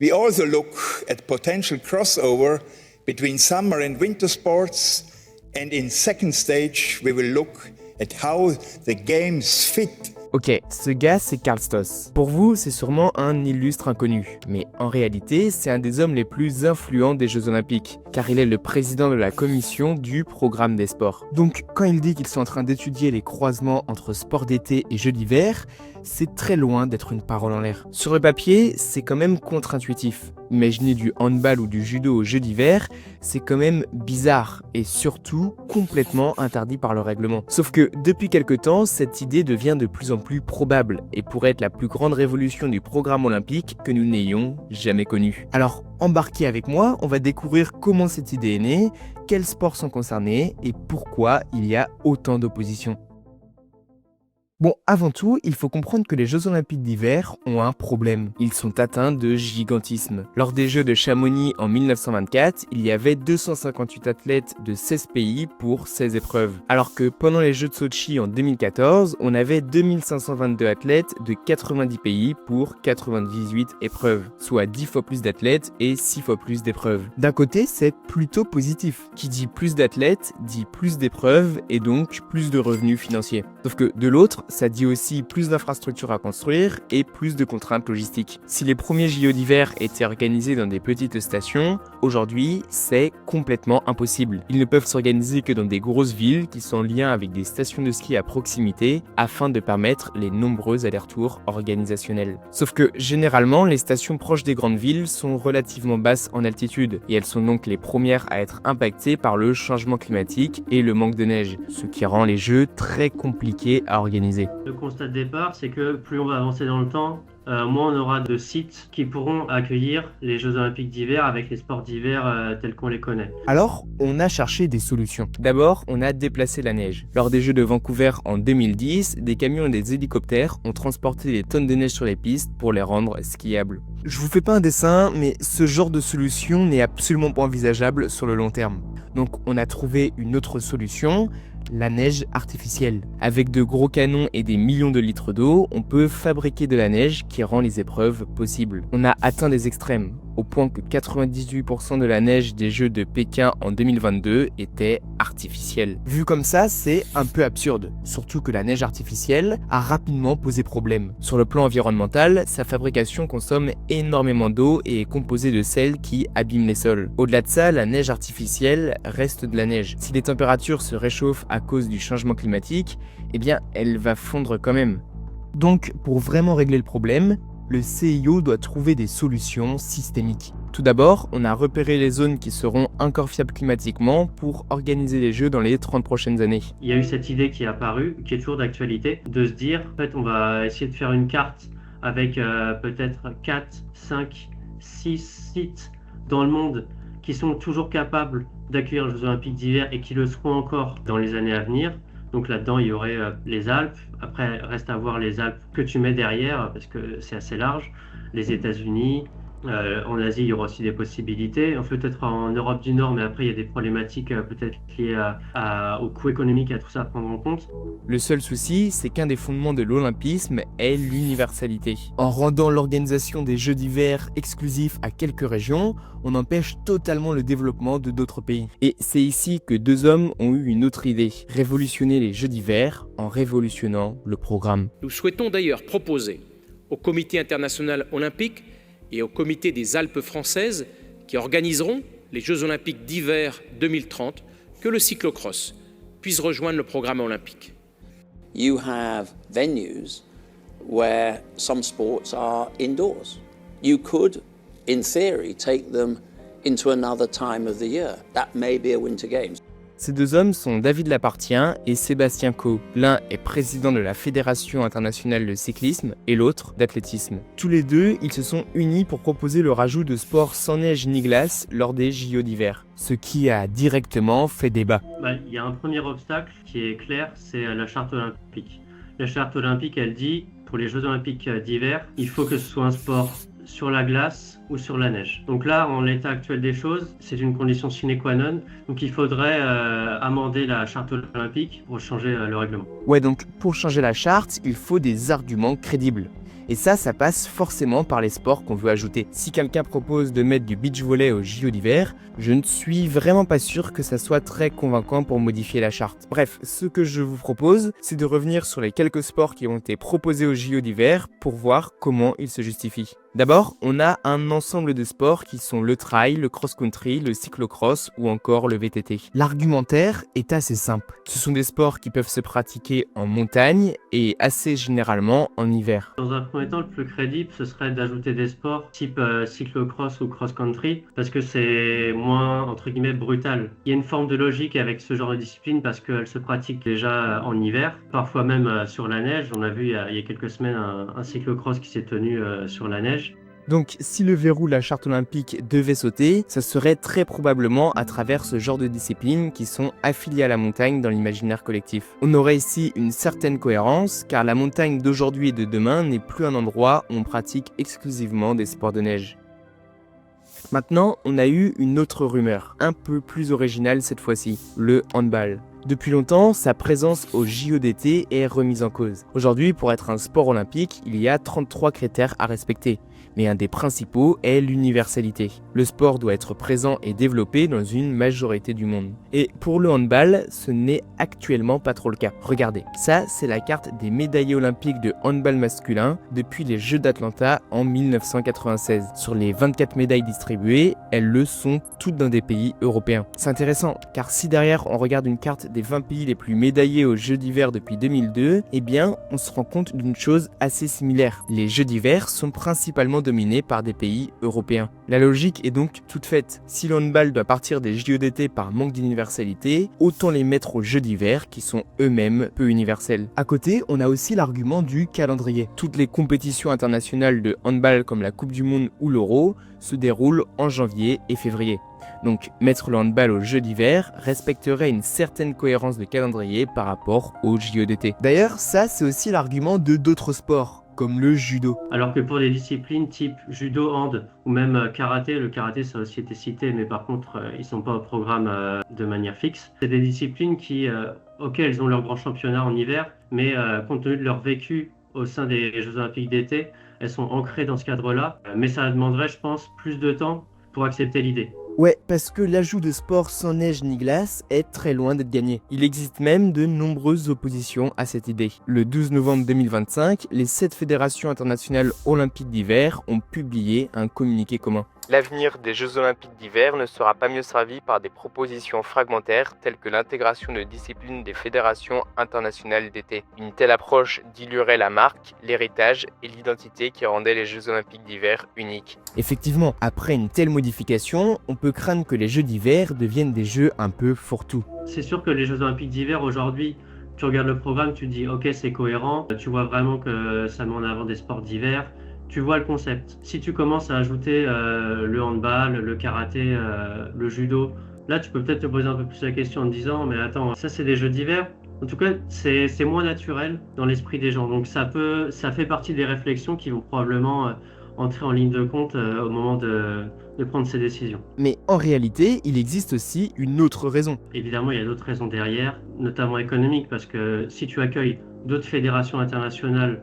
We also look at potential crossover between summer and winter sports, and in second stage, we will look at how the games fit. Ok, ce gars, c'est Karl Stoss. Pour vous, c'est sûrement un illustre inconnu. Mais en réalité, c'est un des hommes les plus influents des Jeux Olympiques, car il est le président de la commission du programme des sports. Donc, quand il dit qu'ils sont en train d'étudier les croisements entre sports d'été et Jeux d'hiver, c'est très loin d'être une parole en l'air. Sur le papier, c'est quand même contre-intuitif. Imaginer du handball ou du judo aux Jeux d'hiver, c'est quand même bizarre et surtout complètement interdit par le règlement. Sauf que depuis quelque temps, cette idée devient de plus en plus probable et pourrait être la plus grande révolution du programme olympique que nous n'ayons jamais connue. Alors, embarquez avec moi, on va découvrir comment cette idée est née, quels sports sont concernés et pourquoi il y a autant d'opposition. Bon, avant tout, il faut comprendre que les Jeux Olympiques d'hiver ont un problème. Ils sont atteints de gigantisme. Lors des Jeux de Chamonix en 1924, il y avait 258 athlètes de 16 pays pour 16 épreuves. Alors que pendant les Jeux de Sochi en 2014, on avait 2522 athlètes de 90 pays pour 98 épreuves, soit 10 fois plus d'athlètes et 6 fois plus d'épreuves. D'un côté, c'est plutôt positif. Qui dit plus d'athlètes, dit plus d'épreuves et donc plus de revenus financiers. Sauf que de l'autre, ça dit aussi plus d'infrastructures à construire et plus de contraintes logistiques. Si les premiers JO d'hiver étaient organisés dans des petites stations, aujourd'hui, c'est complètement impossible. Ils ne peuvent s'organiser que dans des grosses villes qui sont en lien avec des stations de ski à proximité afin de permettre les nombreux allers-retours organisationnels. Sauf que généralement, les stations proches des grandes villes sont relativement basses en altitude et elles sont donc les premières à être impactées par le changement climatique et le manque de neige, ce qui rend les jeux très compliqués à organiser. Le constat de départ, c'est que plus on va avancer dans le temps, moins on aura de sites qui pourront accueillir les Jeux Olympiques d'hiver avec les sports d'hiver tels qu'on les connaît. Alors, on a cherché des solutions. D'abord, on a déplacé la neige. Lors des Jeux de Vancouver en 2010, des camions et des hélicoptères ont transporté des tonnes de neige sur les pistes pour les rendre skiables. Je vous fais pas un dessin, mais ce genre de solution n'est absolument pas envisageable sur le long terme. Donc, on a trouvé une autre solution, la neige artificielle. Avec de gros canons et des millions de litres d'eau, on peut fabriquer de la neige qui rend les épreuves possibles. On a atteint des extrêmes, au point que 98% de la neige des Jeux de Pékin en 2022 était artificielle. Vu comme ça, c'est un peu absurde. Surtout que la neige artificielle a rapidement posé problème. Sur le plan environnemental, sa fabrication consomme énormément d'eau et est composée de sel qui abîment les sols. Au-delà de ça, la neige artificielle reste de la neige. Si les températures se réchauffent à cause du changement climatique, eh bien, elle va fondre quand même. Donc, pour vraiment régler le problème, le CIO doit trouver des solutions systémiques. Tout d'abord, on a repéré les zones qui seront encore fiables climatiquement pour organiser les Jeux dans les 30 prochaines années. Il y a eu cette idée qui est apparue, qui est toujours d'actualité, de se dire, en fait, on va essayer de faire une carte avec peut-être 4, 5, 6 sites dans le monde qui sont toujours capables d'accueillir les Jeux Olympiques d'hiver et qui le seront encore dans les années à venir. Donc là-dedans, il y aurait les Alpes. Après, reste à voir les Alpes que tu mets derrière, parce que c'est assez large. Les États-Unis, en Asie, il y aura aussi des possibilités. Peut-être en Europe du Nord, mais après, il y a des problématiques peut-être liées au coût économique et à tout ça à prendre en compte. Le seul souci, c'est qu'un des fondements de l'olympisme est l'universalité. En rendant l'organisation des Jeux d'hiver exclusifs à quelques régions, on empêche totalement le développement de d'autres pays. Et c'est ici que deux hommes ont eu une autre idée, révolutionner les Jeux d'hiver en révolutionnant le programme. Nous souhaitons d'ailleurs proposer au Comité international olympique et au Comité des Alpes françaises qui organiseront les Jeux olympiques d'hiver 2030 que le cyclocross puisse rejoindre le programme olympique. You have venues where some sports are indoors. You could, in theory, take them into another time of the year. That may be a Winter Games. Ces deux hommes sont David Lapartien et Sébastien Coe. L'un est président de la Fédération internationale de cyclisme et l'autre d'athlétisme. Tous les deux, ils se sont unis pour proposer le rajout de sports sans neige ni glace lors des JO d'hiver, ce qui a directement fait débat. Il y a un premier obstacle qui est clair, c'est la charte olympique. La charte olympique, elle dit, pour les Jeux olympiques d'hiver, il faut que ce soit un sport sur la glace ou sur la neige. Donc là, en l'état actuel des choses, c'est une condition sine qua non. Donc il faudrait amender la charte olympique pour changer le règlement. Ouais, donc pour changer la charte, il faut des arguments crédibles. Et ça passe forcément par les sports qu'on veut ajouter. Si quelqu'un propose de mettre du beach volley au JO d'hiver, je ne suis vraiment pas sûr que ça soit très convaincant pour modifier la charte. Bref, ce que je vous propose, c'est de revenir sur les quelques sports qui ont été proposés au JO d'hiver pour voir comment ils se justifient. D'abord, on a un ensemble de sports qui sont le trail, le cross-country, le cyclocross ou encore le VTT. L'argumentaire est assez simple. Ce sont des sports qui peuvent se pratiquer en montagne et assez généralement en hiver. Dans un premier temps, le plus crédible, ce serait d'ajouter des sports type cyclocross ou cross-country parce que c'est moins, entre guillemets, brutal. Il y a une forme de logique avec ce genre de discipline parce qu'elle se pratique déjà en hiver, parfois même sur la neige. On a vu il y a quelques semaines un cyclocross qui s'est tenu sur la neige. Donc, si le verrou de la charte olympique devait sauter, ça serait très probablement à travers ce genre de disciplines qui sont affiliées à la montagne dans l'imaginaire collectif. On aurait ici une certaine cohérence, car la montagne d'aujourd'hui et de demain n'est plus un endroit où on pratique exclusivement des sports de neige. Maintenant, on a eu une autre rumeur, un peu plus originale cette fois-ci, le handball. Depuis longtemps, sa présence au JO d'été est remise en cause. Aujourd'hui, pour être un sport olympique, il y a 33 critères à respecter. Mais un des principaux est l'universalité. Le sport doit être présent et développé dans une majorité du monde. Et pour le handball, ce n'est actuellement pas trop le cas. Regardez, ça c'est la carte des médaillés olympiques de handball masculin depuis les Jeux d'Atlanta en 1996. Sur les 24 médailles distribuées, elles le sont toutes dans des pays européens. C'est intéressant, car si derrière on regarde une carte des 20 pays les plus médaillés aux Jeux d'hiver depuis 2002, eh bien on se rend compte d'une chose assez similaire. Les Jeux d'hiver sont principalement dominés par des pays européens. La logique est donc toute faite. Si le handball doit partir des JO d'été par manque d'universalité, autant les mettre aux Jeux d'hiver qui sont eux-mêmes peu universels. À côté, on a aussi l'argument du calendrier. Toutes les compétitions internationales de handball comme la Coupe du Monde ou l'Euro se déroulent en janvier et février. Donc mettre le handball aux Jeux d'hiver respecterait une certaine cohérence de calendrier par rapport aux JO d'été. D'ailleurs, ça c'est aussi l'argument de d'autres sports, comme le judo. Alors que pour des disciplines type judo, hand ou même karaté, le karaté ça a aussi été cité, mais par contre ils ne sont pas au programme de manière fixe. C'est des disciplines qui, ok, elles ont leur grand championnat en hiver, mais compte tenu de leur vécu au sein des Jeux Olympiques d'été, elles sont ancrées dans ce cadre-là. Mais ça demanderait, je pense, plus de temps pour accepter l'idée. Ouais, parce que l'ajout de sports sans neige ni glace est très loin d'être gagné. Il existe même de nombreuses oppositions à cette idée. Le 12 novembre 2025, les 7 fédérations internationales olympiques d'hiver ont publié un communiqué commun. L'avenir des Jeux Olympiques d'hiver ne sera pas mieux servi par des propositions fragmentaires telles que l'intégration de disciplines des fédérations internationales d'été. Une telle approche diluerait la marque, l'héritage et l'identité qui rendaient les Jeux Olympiques d'hiver uniques. Effectivement, après une telle modification, on peut craindre que les Jeux d'hiver deviennent des jeux un peu fourre-tout. C'est sûr que les Jeux Olympiques d'hiver aujourd'hui, tu regardes le programme, tu te dis ok c'est cohérent, tu vois vraiment que ça met en avant des sports d'hiver. Tu vois le concept. Si tu commences à ajouter le handball, le karaté, le judo, là tu peux peut-être te poser un peu plus la question en te disant mais attends, ça c'est des jeux d'hiver. En tout cas, c'est moins naturel dans l'esprit des gens. Donc ça fait partie des réflexions qui vont probablement entrer en ligne de compte au moment de prendre ces décisions. Mais en réalité, il existe aussi une autre raison. Évidemment, il y a d'autres raisons derrière, notamment économiques, parce que si tu accueilles d'autres fédérations internationales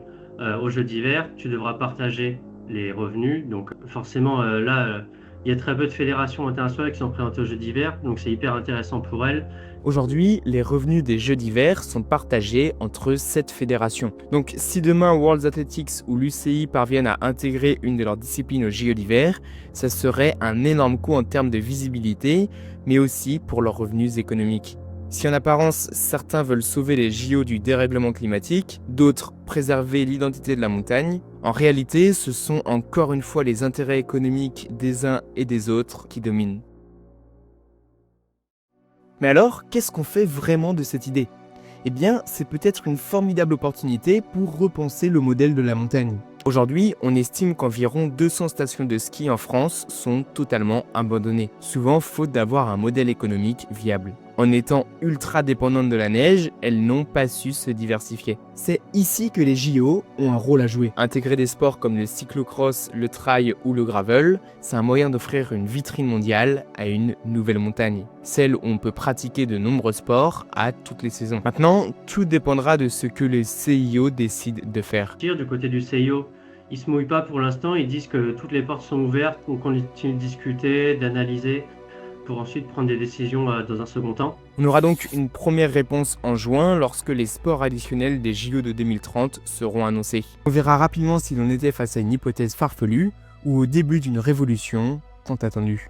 aux Jeux d'hiver, tu devras partager les revenus. Donc forcément, là, il y a très peu de fédérations internationales qui sont présentées aux Jeux d'hiver, donc c'est hyper intéressant pour elles. Aujourd'hui, les revenus des Jeux d'hiver sont partagés entre 7 fédérations. Donc si demain World Athletics ou l'UCI parviennent à intégrer une de leurs disciplines aux Jeux d'hiver, ça serait un énorme coup en termes de visibilité, mais aussi pour leurs revenus économiques. Si en apparence, certains veulent sauver les JO du dérèglement climatique, d'autres préserver l'identité de la montagne, en réalité, ce sont encore une fois les intérêts économiques des uns et des autres qui dominent. Mais alors, qu'est-ce qu'on fait vraiment de cette idée ? Eh bien, c'est peut-être une formidable opportunité pour repenser le modèle de la montagne. Aujourd'hui, on estime qu'environ 200 stations de ski en France sont totalement abandonnées, souvent faute d'avoir un modèle économique viable. En étant ultra dépendantes de la neige, elles n'ont pas su se diversifier. C'est ici que les JO ont un rôle à jouer. Intégrer des sports comme le cyclocross, le trail ou le gravel, c'est un moyen d'offrir une vitrine mondiale à une nouvelle montagne. Celle où on peut pratiquer de nombreux sports à toutes les saisons. Maintenant, tout dépendra de ce que le CIO décide de faire. Du côté du CIO, Ils se mouillent pas pour l'instant, ils disent que toutes les portes sont ouvertes, qu'on continue de discuter, d'analyser, pour ensuite prendre des décisions dans un second temps. On aura donc une première réponse en juin lorsque les sports additionnels des JO de 2030 seront annoncés. On verra rapidement si l'on était face à une hypothèse farfelue ou au début d'une révolution tant attendue.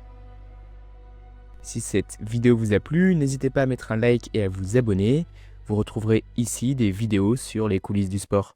Si cette vidéo vous a plu, n'hésitez pas à mettre un like et à vous abonner. Vous retrouverez ici des vidéos sur les coulisses du sport.